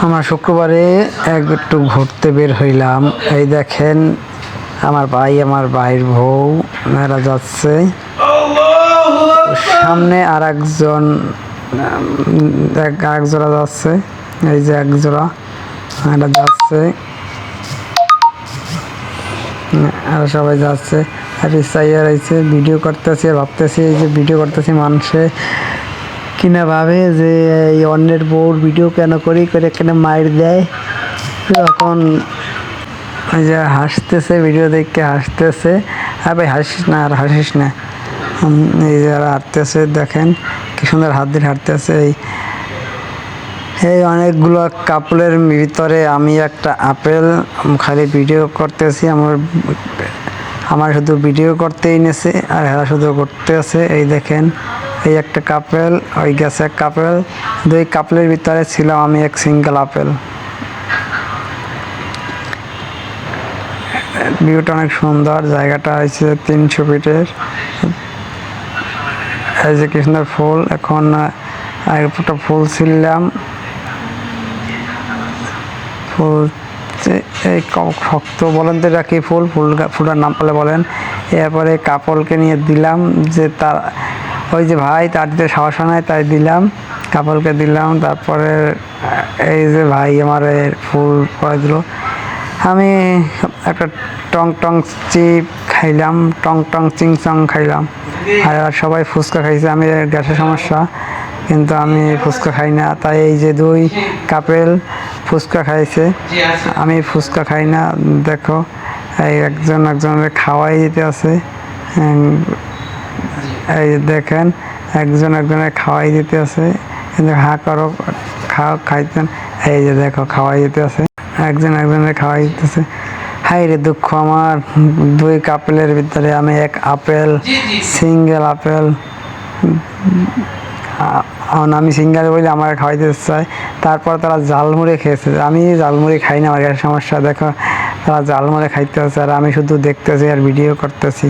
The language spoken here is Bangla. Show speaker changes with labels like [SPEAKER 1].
[SPEAKER 1] আমরা শুক্রবারে একটু ঘুরতে বের হইলাম। এই দেখেন আমার ভাই, আমার ভাইয়ের বউ, এরা যাচ্ছে। সামনে আর একজন এক জোড়া যাচ্ছে। এই যে এক জোড়া এরা যাচ্ছে, আর সবাই যাচ্ছে। আর চাইয়া রয়েছে, ভিডিও করতেছে, ভাবতেছি এই যে ভিডিও করতেছি মানুষে কিনা ভাবে যে এই অন্যের বউর ভিডিও কেন করি, করে কেন মাইর দেয়। তখন ওই যে হাসতেছে, ভিডিও দেখে হাসতেছে। হ্যাঁ ভাই হাসিস না, আর হাসিস না। এই যে হাঁটতেছে, দেখেন কি সুন্দর হাত দিয়ে হাঁটতেছে। এই অনেকগুলো কাপড়ের ভিতরে আমি একটা আপেল খালি ভিডিও করতেছি। আমার শুধু ভিডিও করতেই নেছে, আর এরা শুধু করতে আছে। এই দেখেন এই একটা কাপেল, ওই গেছে এক কাপেল, দুই কাপলের ভিতরে ছিলাম আমি এক সিঙ্গেল আপেল। ভিউটা অনেক সুন্দর, জায়গাটা হয়েছে 300 ফিটের। এই যে কি সুন্দর ফুল। এখন একটা ফুল ছিললাম, ফুল এই শক্ত বলেন তো এটা কি ফুল, ফুলটার নাম পেলে বলেন। এরপরে কাপলকে নিয়ে দিলাম, যে তার ওই যে ভাই তার দিতে সাহস নাই, তাই দিলাম, কাপলকে দিলাম। তারপরে এই যে ভাই আমার ফুল করে দিল। আমি একটা টং টং চিপ খাইলাম, টং টং চিংচং খাইলাম। আর সবাই ফুচকা খাইছে। আমি গ্যাসের সমস্যা, কিন্তু আমি ফুচকা খাই না। তাই এই যে দুই কাপেল ফুচকা খাইছে, আমি ফুচকা খাই না। দেখো এই একজনের খাওয়াই দিতে আছে। এই দেখেন একজনের খাওয়াই দিতে আছে, কিন্তু হা করো, খাইতেন। এই যে দেখো খাওয়াই দিতে আছে, একজনের খাওয়াই দিতেছে। হাই রে দুঃখ আমার, দুই কাপেলের ভিতরে আমি এক আপেল, সিঙ্গেল আপেল। আমি সিঙ্গেল বলে আমার খাওয়াইতে চাই। তারপর তারা ঝালমুড়ি খেয়েছে, আমি ঝালমুড়ি খাই না, আমার গ্যাসের সমস্যা। দেখো তারা ঝালমুড়ি খাইতে আছে, আর আমি শুধু দেখতেছি আর ভিডিও করতেছি।